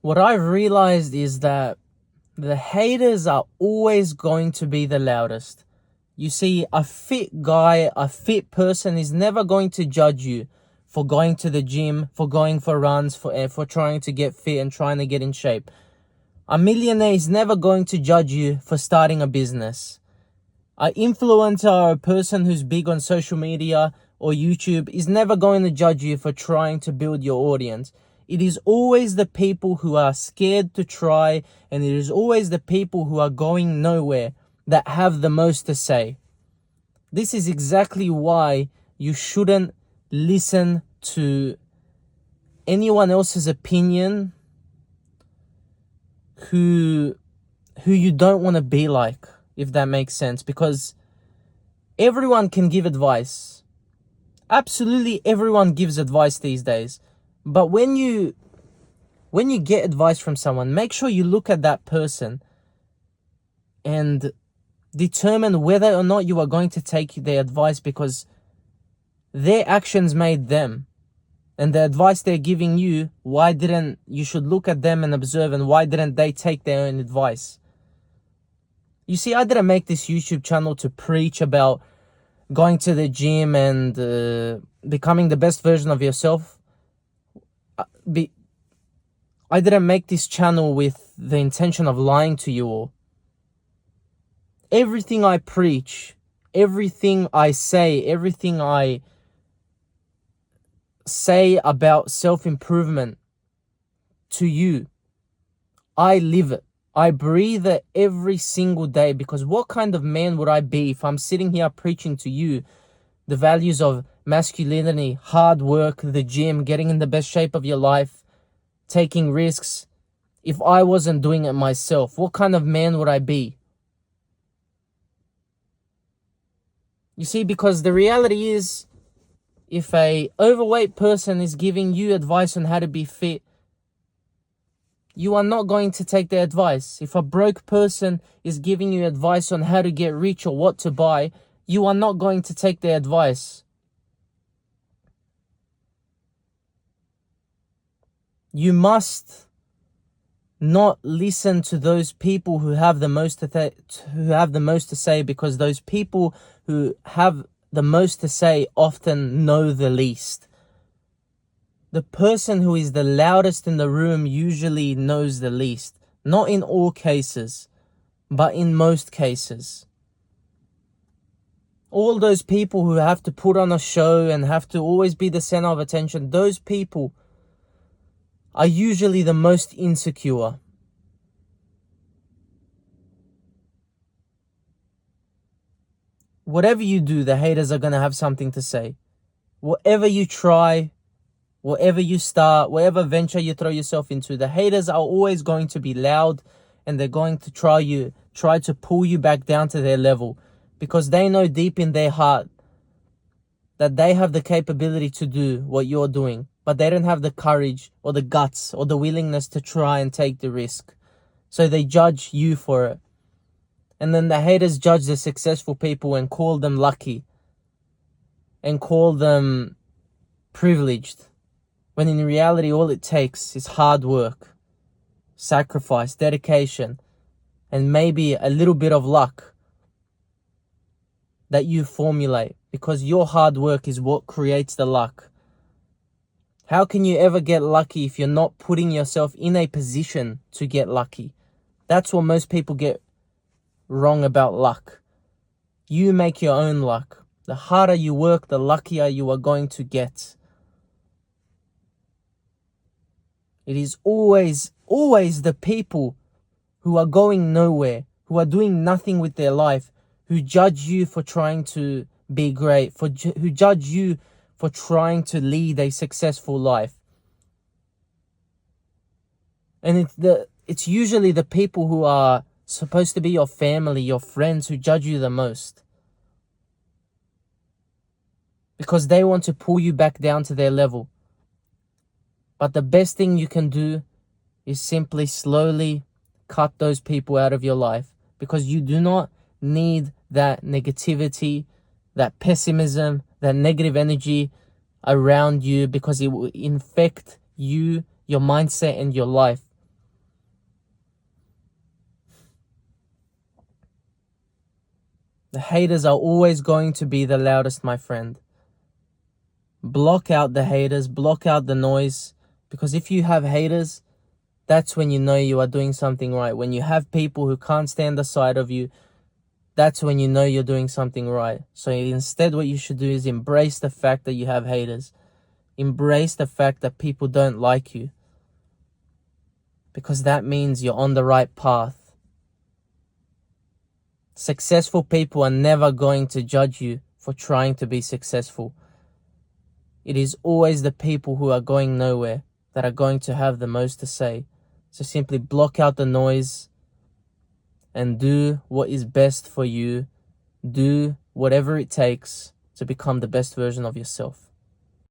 what I've realized is that the haters are always going to be the loudest. You see, a fit guy, a fit person is never going to judge you for going to the gym, for going for runs, for trying to get fit and trying to get in shape. A millionaire is never going to judge you for starting a business. An influencer or a person who's big on social media or YouTube is never going to judge you for trying to build your audience. It is always the people who are scared to try, and it is always the people who are going nowhere that have the most to say. This is exactly why you shouldn't listen to anyone else's opinion who you don't want to be like, if that makes sense, because everyone can give advice. Absolutely everyone gives advice these days. But when you get advice from someone, make sure you look at that person and determine whether or not you are going to take their advice, because their actions made them. And the advice they're giving you, you should look at them and observe, and why didn't they take their own advice? You see, I didn't make this YouTube channel to preach about going to the gym and becoming the best version of yourself. I didn't make this channel with the intention of lying to you all. Everything I preach, everything I say, everything I say about self-improvement to you, I live it. I breathe it every single day, because what kind of man would I be if I'm sitting here preaching to you the values of masculinity, hard work, the gym, getting in the best shape of your life, taking risks, if I wasn't doing it myself? What kind of man would I be? You see, because the reality is, if a overweight person is giving you advice on how to be fit, you are not going to take their advice. If a broke person is giving you advice on how to get rich or what to buy, you are not going to take their advice. You must not listen to those people who have the most to say, because those people who have the most to say often know the least. The person who is the loudest in the room usually knows the least. Not in all cases, but in most cases. All those people who have to put on a show and have to always be the center of attention, those people are usually the most insecure. Whatever you do, the haters are going to have something to say. Whatever you try, whatever you start, whatever venture you throw yourself into, the haters are always going to be loud, and they're going to try to pull you back down to their level, because they know deep in their heart that they have the capability to do what you're doing, but they don't have the courage or the guts or the willingness to try and take the risk. So they judge you for it. And then the haters judge the successful people and call them lucky and call them privileged, when in reality all it takes is hard work, sacrifice, dedication, and maybe a little bit of luck that you formulate, because your hard work is what creates the luck. How can you ever get lucky if you're not putting yourself in a position to get lucky? That's what most people get wrong about luck. You make your own luck. The harder you work, the luckier you are going to get. It is always the people who are going nowhere, who are doing nothing with their life, who judge you for trying to be great, who judge you for trying to lead a successful life. And it's usually the people who are supposed to be your family, your friends, who judge you the most, because they want to pull you back down to their level. But the best thing you can do is simply slowly cut those people out of your life, because you do not need that negativity, that pessimism, that negative energy around you, because it will infect you, your mindset, and your life. The haters are always going to be the loudest, my friend. Block out the haters, block out the noise, because if you have haters, that's when you know you are doing something right. When you have people who can't stand the sight of you, that's when you know you're doing something right. So instead, what you should do is embrace the fact that you have haters. Embrace the fact that people don't like you, because that means you're on the right path. Successful people are never going to judge you for trying to be successful. It is always the people who are going nowhere that are going to have the most to say. So simply block out the noise and do what is best for you. Do whatever it takes to become the best version of yourself.